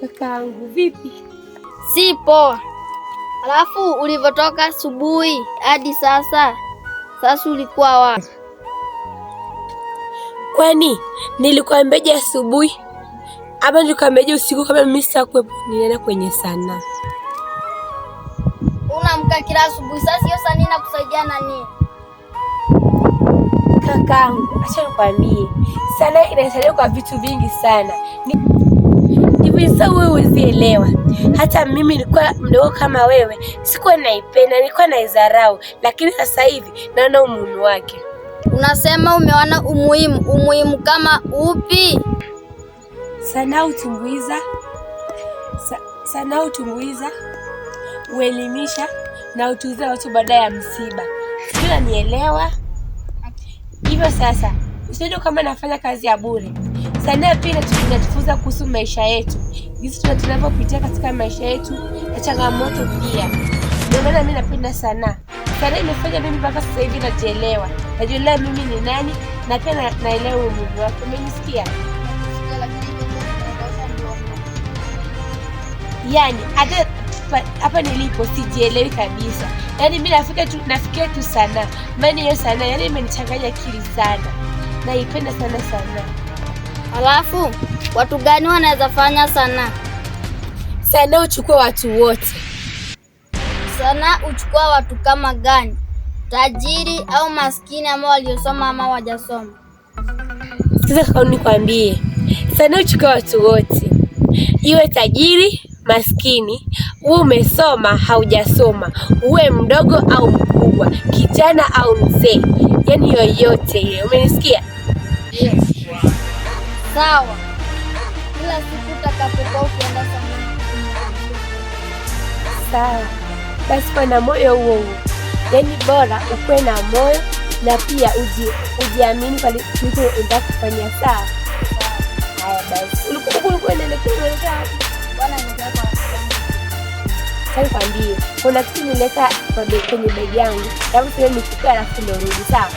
Kakaangu vipi? Si poa. Alafu ulivyotoka asubuhi hadi sasa ulikuwa wapi? Kwani nilikwambiaje asubuhi? Ama nilikwambiaje usiku kama mimi sitakuwepo nilienda kwenye sanaa? Unaamka kila asubuhi, sasa hiyo sanaa inakusaidia na nini? Kakaangu, acha nikwambie. Sanaa inasaidia kwa vitu vingi sana. Sasa wewe usielewa. Hata mimi nilikuwa mdogo kama wewe, sikuwa naipenda, nilikuwa naidharau, lakini sasa hivi naona umuhimu wake. Unasema umeona umuhimu kama upi? Sanaa hutumbuiza, uelimisha na utuliza watu baada ya msiba. Sio, nielewa? Hivyo sasa, usione kama nafanya kazi ya bure. Sanaa pia inatufunza kuhusu maisha yetu, jinsi tunavyopitia katika maisha yetu na changamoto pia. Ndio maana mimi napenda sanaa. Sanaa imefanya mimi mpaka sasa hivi najielewa. Najielewa mimi ni nani na pia naelewa umuhimu wake. Umenisikia? Yaani hata hapa nilipo sijielewi kabisa. Yaani mimi nafikia tu sanaa. Maana hiyo sanaa yaani imenichanganya akili sana. Naipenda sana sanaa. Alafu watu gani wanaweza fanya sanaa? Sanaa huchukua watu wote. Sanaa huchukua watu kama gani? Tajiri au maskini, ama waliosoma ama hawajasoma? Sasa kwa nikwambie, sanaa huchukua watu wote, iwe tajiri, maskini, uwe umesoma haujasoma, uwe mdogo au mkubwa, kijana au mzee, yaani yoyote ile. Umenisikia? Yes. Sawa. Kila siku utakapokuwa ukienda sanaa. Sawa. Basi kwa na moyo huo, yaani bora ukuwe na moyo na pia ujiamini kwa kitu unataka kufanya. Sawa. Haya basi. Ulikuwa unaelekea wapi? Bwana nataka kwa sasa kwambie, kuna kitu nileta kwenye begi yangu. Hebu sema nichukue alafu ndio rudi. Sawa.